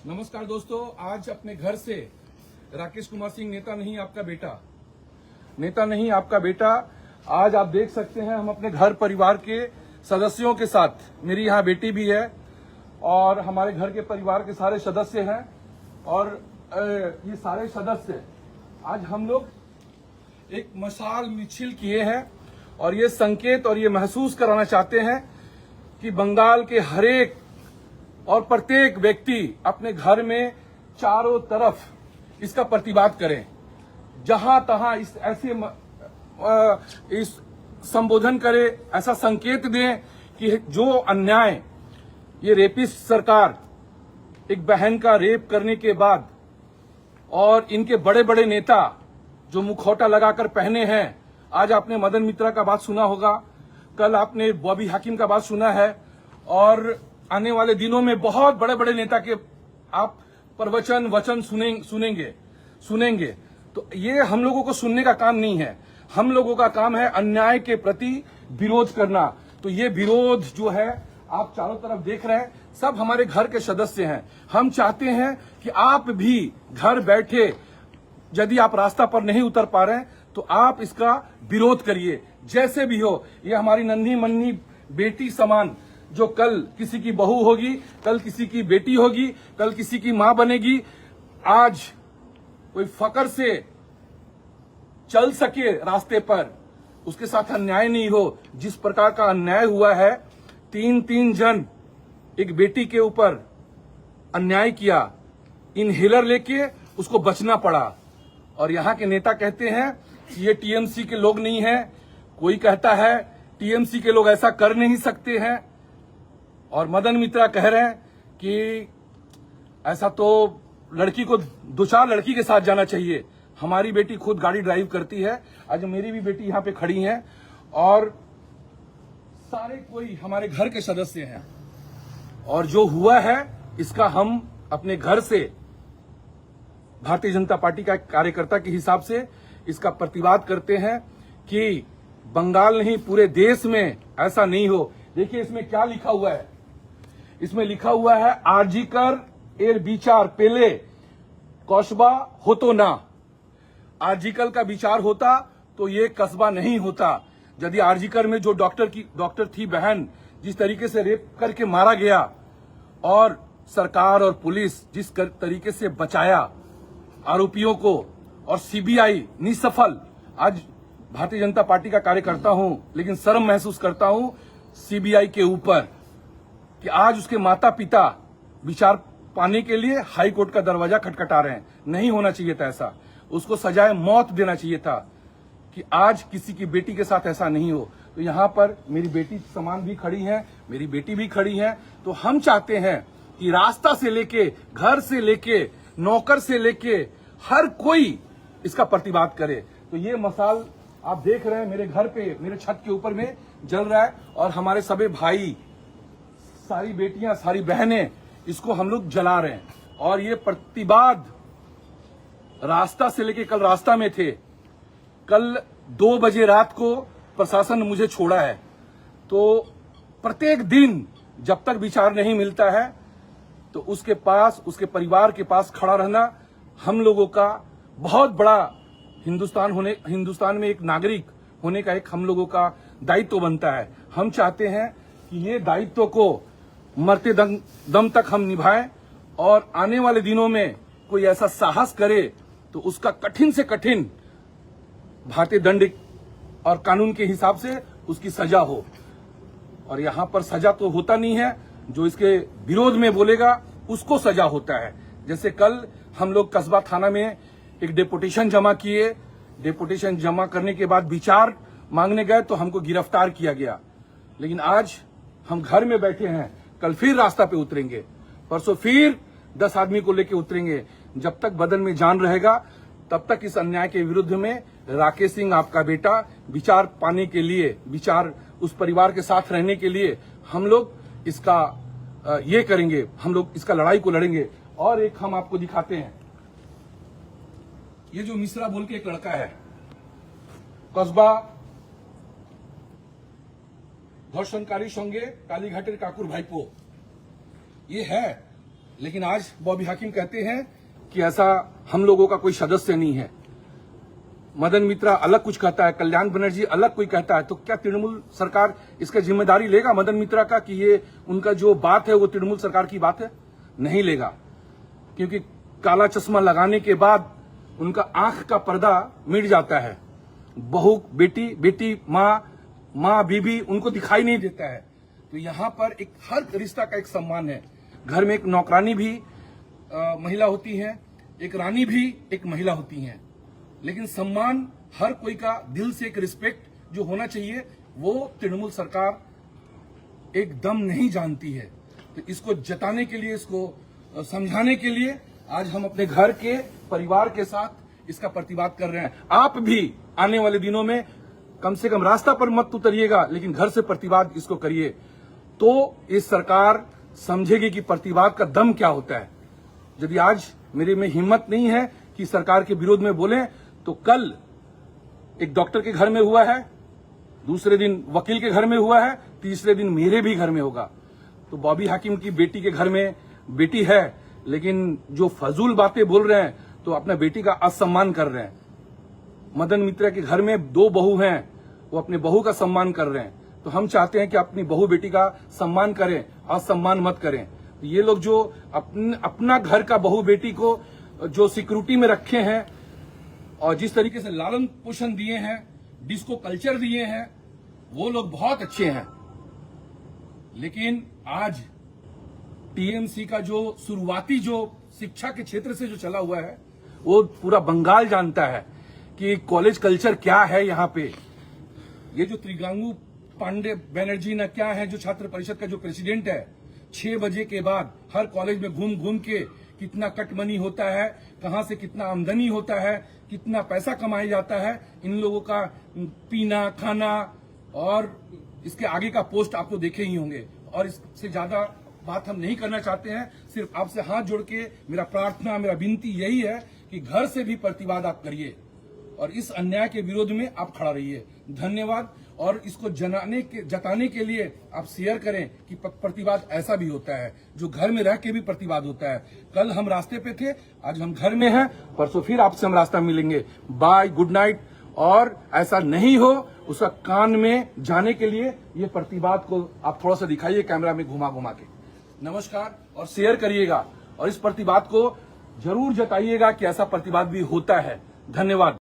नमस्कार दोस्तों, आज अपने घर से राकेश कुमार सिंह नेता नहीं आपका बेटा आज आप देख सकते हैं हम अपने घर परिवार के सदस्यों के साथ, मेरी यहाँ बेटी भी है और हमारे घर के परिवार के सारे सदस्य हैं और ये सारे सदस्य आज हम लोग एक मशाल मिছিল किए हैं और ये संकेत और ये महसूस कराना चाहते हैं कि बंगाल के हरेक और प्रत्येक व्यक्ति अपने घर में चारों तरफ इसका प्रतिवाद करें, जहां तहां इस संबोधन करे, ऐसा संकेत दें कि जो अन्याय ये रेपिस्ट सरकार एक बहन का रेप करने के बाद और इनके बड़े बड़े नेता जो मुखौटा लगाकर पहने हैं, आज आपने मदन मित्रा का बात सुना होगा, कल आपने बॉबी हाकिम का बात सुना है और आने वाले दिनों में बहुत बड़े बड़े नेता के आप प्रवचन वचन सुनेंगे। तो ये हम लोगों को सुनने का काम नहीं है, हम लोगों का काम है अन्याय के प्रति विरोध करना। तो ये विरोध जो है आप चारों तरफ देख रहे हैं, सब हमारे घर के सदस्य हैं। हम चाहते हैं कि आप भी घर बैठे, यदि आप रास्ता पर नहीं उतर पा रहे हैं तो आप इसका विरोध करिए, जैसे भी हो। ये हमारी नन्ही मन्नी बेटी समान, जो कल किसी की बहू होगी, कल किसी की बेटी होगी, कल किसी की मां बनेगी, आज कोई फकर से चल सके रास्ते पर, उसके साथ अन्याय नहीं हो। जिस प्रकार का अन्याय हुआ है, 3 जन एक बेटी के ऊपर अन्याय किया, इनहेलर लेके उसको बचना पड़ा और यहां के नेता कहते हैं कि ये टीएमसी के लोग नहीं है, कोई कहता है टीएमसी के लोग ऐसा कर नहीं सकते हैं और मदन मित्रा कह रहे हैं कि ऐसा तो लड़की को 2-4 लड़की के साथ जाना चाहिए। हमारी बेटी खुद गाड़ी ड्राइव करती है, आज मेरी भी बेटी यहाँ पे खड़ी है और सारे कोई हमारे घर के सदस्य हैं और जो हुआ है इसका हम अपने घर से भारतीय जनता पार्टी का कार्यकर्ता के हिसाब से इसका प्रतिवाद करते हैं कि बंगाल नहीं पूरे देश में ऐसा नहीं हो। देखिए इसमें क्या लिखा हुआ है, इसमें लिखा हुआ है आरजीकर एर विचार पहले कस्बा हो तो ना। आरजीकर का विचार होता तो ये कस्बा नहीं होता। यदि आरजीकर में जो डॉक्टर थी बहन, जिस तरीके से रेप करके मारा गया और सरकार और पुलिस जिस तरीके से बचाया आरोपियों को और सीबीआई निसफल, आज भारतीय जनता पार्टी का कार्यकर्ता हूं लेकिन शर्म महसूस करता हूं सीबीआई के ऊपर कि आज उसके माता पिता विचार पाने के लिए हाई कोर्ट का दरवाजा खटखटा रहे हैं। नहीं होना चाहिए था ऐसा, उसको सजाए मौत देना चाहिए था कि आज किसी की बेटी के साथ ऐसा नहीं हो। तो यहाँ पर मेरी बेटी समान भी खड़ी है, मेरी बेटी भी खड़ी है। तो हम चाहते हैं कि रास्ता से लेके, घर से लेके, नौकर से लेके हर कोई इसका प्रतिवाद करे। तो ये मसाल आप देख रहे हैं मेरे घर पे, मेरे छत के ऊपर में जल रहा है और हमारे सभी भाई, सारी बेटियां, सारी बहनें इसको हम लोग जला रहे हैं और ये प्रतिवाद रास्ता से लेके, कल रास्ता में थे, कल 2 बजे रात को प्रशासन ने मुझे छोड़ा है। तो प्रत्येक दिन जब तक विचार नहीं मिलता है तो उसके पास, उसके परिवार के पास खड़ा रहना हम लोगों का बहुत बड़ा हिंदुस्तान में एक नागरिक होने का एक हम लोगों का दायित्व बनता है। हम चाहते हैं कि ये दायित्व को मरते दम तक हम निभाएं और आने वाले दिनों में कोई ऐसा साहस करे तो उसका कठिन से कठिन भारतीय दंड और कानून के हिसाब से उसकी सजा हो। और यहां पर सजा तो होता नहीं है, जो इसके विरोध में बोलेगा उसको सजा होता है। जैसे कल हम लोग कस्बा थाना में एक डेपुटेशन जमा किए, डेपुटेशन जमा करने के बाद विचार मांगने गए तो हमको गिरफ्तार किया गया। लेकिन आज हम घर में बैठे हैं, कल फिर रास्ता पे उतरेंगे, परसों फिर 10 आदमी को लेके उतरेंगे। जब तक बदन में जान रहेगा तब तक इस अन्याय के विरुद्ध में राकेश सिंह आपका बेटा विचार पाने के लिए, विचार उस परिवार के साथ रहने के लिए हम लोग इसका ये करेंगे, हम लोग इसका लड़ाई को लड़ेंगे। और एक हम आपको दिखाते हैं, ये जो मिश्रा बोल के एक लड़का है, कस्बा ধর্ষণকারীর সঙ্গে কালীঘাটের কাকুর ভাইপো, ये है लेकिन आज बॉबी हाकिम कहते हैं कि ऐसा हम लोगों का कोई सदस्य नहीं है। मदन मित्रा अलग कुछ कहता है, कल्याण बनर्जी अलग कोई कहता है। तो क्या तृणमूल सरकार इसका जिम्मेदारी लेगा मदन मित्रा का कि ये उनका जो बात है वो तृणमूल सरकार की बात है? नहीं लेगा, क्योंकि काला चश्मा लगाने के बाद उनका आंख का पर्दा मिट जाता है। बहू बेटी, बेटी माँ बीबी उनको दिखाई नहीं देता है। तो यहाँ पर एक हर रिश्ता का एक सम्मान है। घर में एक नौकरानी भी महिला होती है, एक रानी भी एक महिला होती है, लेकिन सम्मान हर कोई का दिल से एक रिस्पेक्ट जो होना चाहिए वो तृणमूल सरकार एकदम नहीं जानती है। तो इसको जताने के लिए, इसको समझाने के लिए आज हम अपने घर के परिवार के साथ इसका प्रतिवाद कर रहे हैं। आप भी आने वाले दिनों में कम से कम रास्ता पर मत उतरिएगा, लेकिन घर से प्रतिवाद इसको करिए, तो इस सरकार समझेगी कि प्रतिवाद का दम क्या होता है। यदि आज मेरे में हिम्मत नहीं है कि सरकार के विरोध में बोलें, तो कल एक डॉक्टर के घर में हुआ है, दूसरे दिन वकील के घर में हुआ है, तीसरे दिन मेरे भी घर में होगा। तो बॉबी हाकिम की बेटी के घर में बेटी है, लेकिन जो फजूल बातें बोल रहे हैं तो अपना बेटी का असम्मान कर रहे हैं। मदन मित्रा के घर में 2 बहू हैं, वो अपने बहू का सम्मान कर रहे हैं। तो हम चाहते हैं कि अपनी बहू बेटी का सम्मान करें, असम्मान मत करें। तो ये लोग जो अपना घर का बहू बेटी को जो सिक्योरिटी में रखे हैं और जिस तरीके से लालन पोषण दिए हैं, डिस्को कल्चर दिए हैं, वो लोग बहुत अच्छे हैं। लेकिन आज टीएमसी का जो शुरुआती जो शिक्षा के क्षेत्र से जो चला हुआ है, वो पूरा बंगाल जानता है कि कॉलेज कल्चर क्या है। यहाँ पे ये जो त्रिगांगू पांडे बनर्जी ना क्या है, जो छात्र परिषद का जो प्रेसिडेंट है, 6 बजे के बाद हर कॉलेज में घूम घूम के कितना कट मनी होता है, कहां से कितना आमदनी होता है, कितना पैसा कमाया जाता है, इन लोगों का पीना खाना और इसके आगे का पोस्ट आपको देखे ही होंगे। और इससे ज्यादा बात हम नहीं करना चाहते हैं। सिर्फ आपसे हाथ जोड़ के मेरा प्रार्थना, मेरा विनती यही है कि घर से भी प्रतिवाद आप करिए और इस अन्याय के विरोध में आप खड़ा रहिए। धन्यवाद। और इसको जताने के लिए आप शेयर करें कि प्रतिवाद ऐसा भी होता है, जो घर में रह के भी प्रतिवाद होता है। कल हम रास्ते पे थे, आज हम घर में हैं, परसों फिर आपसे हम रास्ता मिलेंगे। Bye, good night. और ऐसा नहीं हो उसका कान में जाने के लिए ये प्रतिवाद को आप थोड़ा सा दिखाइए कैमरा में घुमा घुमा के। नमस्कार। और शेयर करिएगा और इस प्रतिवाद को जरूर जताइएगा कि ऐसा प्रतिवाद भी होता है। धन्यवाद।